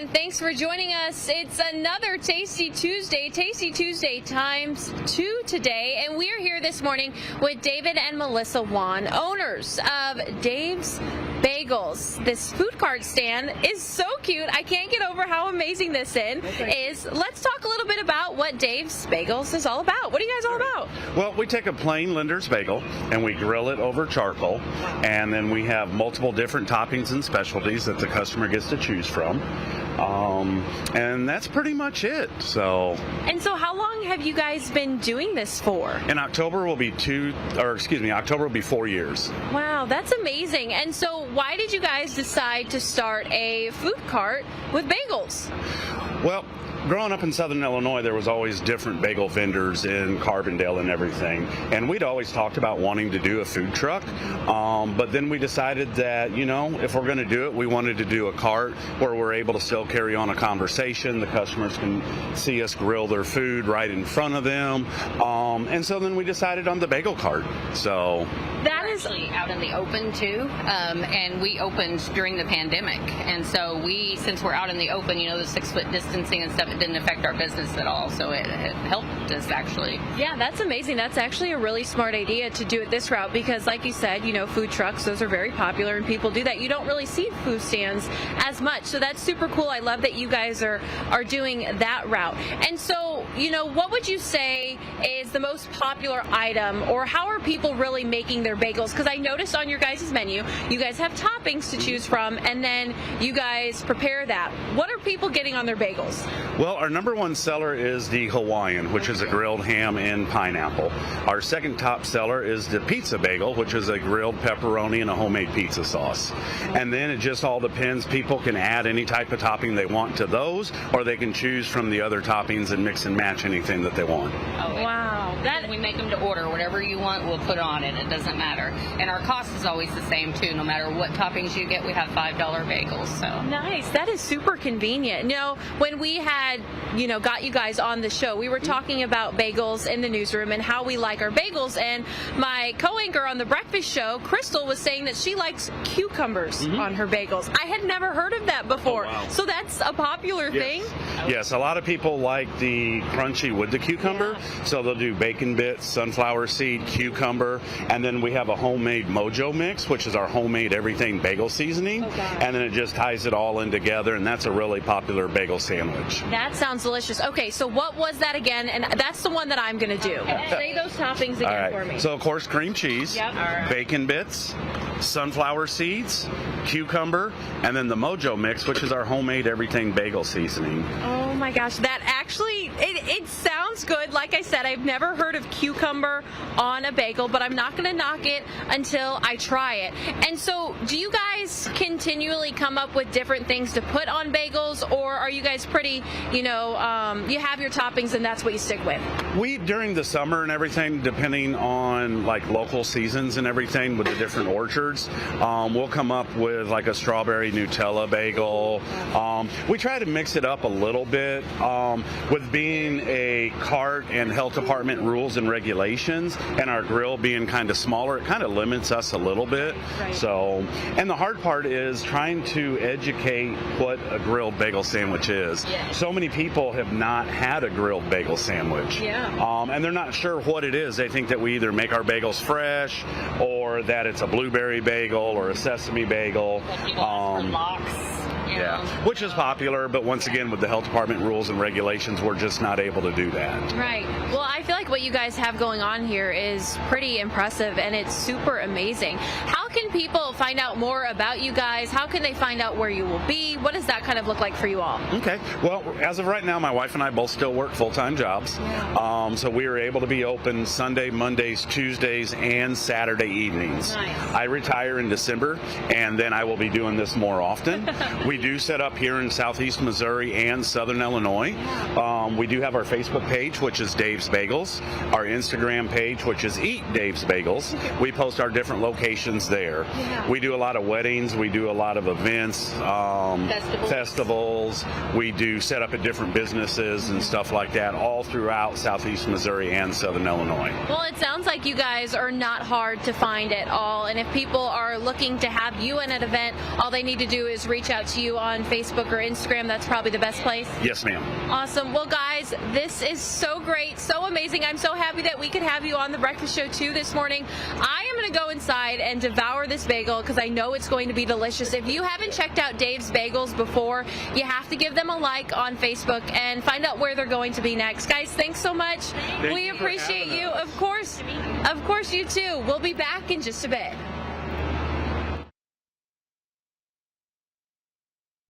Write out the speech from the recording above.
and thanks for joining us. It's another Tasty Tuesday times 2 today, and we're here this morning with David and Melissa Wan, owners of Dave's Bagels. This food cart stand is so cute. I can't get over how amazing this is. Let's talk a little bit about what Dave's Bagels is all about. What are you guys all about? Well, we take a plain Linder's bagel and we grill it over charcoal, and then we have multiple different toppings and specialties that the customer gets to choose from. And that's pretty much it. So how long have you guys been doing this for? In October will be October will be 4 years. Wow, that's amazing. And so why did you guys decide to start a food cart with bagels? Well, growing up in Southern Illinois, there was always different bagel vendors in Carbondale and everything, and we'd always talked about wanting to do a food truck, but then we decided that, if we're going to do it, we wanted to do a cart where we're able to still carry on a conversation. The customers can see us grill their food right in front of them, and so then we decided on the bagel cart. So that is actually out in the open too, and we opened during the pandemic, and so since we're out in the open, the 6-foot distancing and stuff, it didn't affect our business at all, so it helped us actually. Yeah, that's amazing. That's actually a really smart idea to do it this route because, like you said, food trucks, those are very popular and people do that. You don't really see food stands as much, so that's super cool. I love that you guys are doing that route. And so, what would you say is the most popular item, or how are people really making their bagels? Because I noticed on your guys' menu, you guys have toppings to choose from, and then you guys prepare that. What are people getting on their bagels? Well, our number one seller is the Hawaiian, which is a grilled ham and pineapple. Our second top seller is the pizza bagel, which is a grilled pepperoni and a homemade pizza sauce. And then it just all depends. People can add any type of topping they want to those, or they can choose from the other toppings and mix and match anything that they want. Oh, wow. We make them to order. Whatever you want, we'll put on it. It doesn't matter. And our cost is always the same, too. No matter what toppings you get, we have $5 bagels. So nice. That is super convenient. When we had, got you guys on the show, we were talking about bagels in the newsroom and how we like our bagels. And my co-anchor on the breakfast show, Crystal, was saying that she likes cucumbers on her bagels. I had never heard of that before. Oh, wow. So that's a popular thing? Yes, a lot of people like the crunchy with the cucumber. Yeah. So they'll do bacon bits, sunflower seed, cucumber, and then we have a homemade mojo mix, which is our homemade everything bagel seasoning. Oh, and then it just ties it all in together, and that's a really popular bagel sandwich. That sounds delicious. Okay, so what was that again? And that's the one that I'm going to do. Say those toppings again for me. So, of course, cream cheese, bacon bits, sunflower seeds, cucumber, and then the mojo mix, which is our homemade everything bagel seasoning. Oh my gosh, that actually, it sounds good. Like I said, I've never heard of cucumber on a bagel, but I'm not going to knock it until I try it. And so, do you guys continually come up with different things to put on bagels, or are you guys pretty, you have your toppings and that's what you stick with? We, during the summer and everything, depending on like local seasons and everything with the different orchards, we'll come up with like a strawberry Nutella bagel. We try to mix it up a little bit. With being a cart and health department rules and regulations, and our grill being kind of smaller, it kind of limits us a little bit. Right. So, and the hard part is trying to educate what a grilled bagel sandwich is. Yeah. So many people have not had a grilled bagel sandwich. Yeah. And they're not sure what it is. They think that we either make our bagels fresh, or that it's a blueberry bagel or a sesame bagel. Yeah, which is popular, but once again, with the health department rules and regulations, we're just not able to do that. Right. Well, I feel like what you guys have going on here is pretty impressive, and it's super amazing. How can people find out more about you guys? How can they find out where you will be? What does that kind of look like for you all? Okay. Well, as of right now, my wife and I both still work full-time jobs. Yeah. So we are able to be open Sunday, Mondays, Tuesdays, and Saturday evenings. Nice. I retire in December, and then I will be doing this more often. We do set up here in Southeast Missouri and Southern Illinois. We do have our Facebook page, which is Dave's Bagels, our Instagram page, which is Eat Dave's Bagels. We post our different locations there. there. Yeah. We do a lot of weddings. We do a lot of events, festivals. We do set up at different businesses and stuff like that all throughout southeast Missouri and southern Illinois. Well, it sounds like you guys are not hard to find at all. And if people are looking to have you in an event, all they need to do is reach out to you on Facebook or Instagram. That's probably the best place. Yes, ma'am. Awesome. Well, guys, this is so great, so amazing. I'm so happy that we could have you on the breakfast show too this morning. I am going to go inside and devour this bagel because I know it's going to be delicious. If you haven't checked out Dave's Bagels before, you have to give them a like on Facebook and find out where they're going to be next. Guys, thanks so much. Thank we you for appreciate having you. us. Of course, you too. We'll be back in just a bit.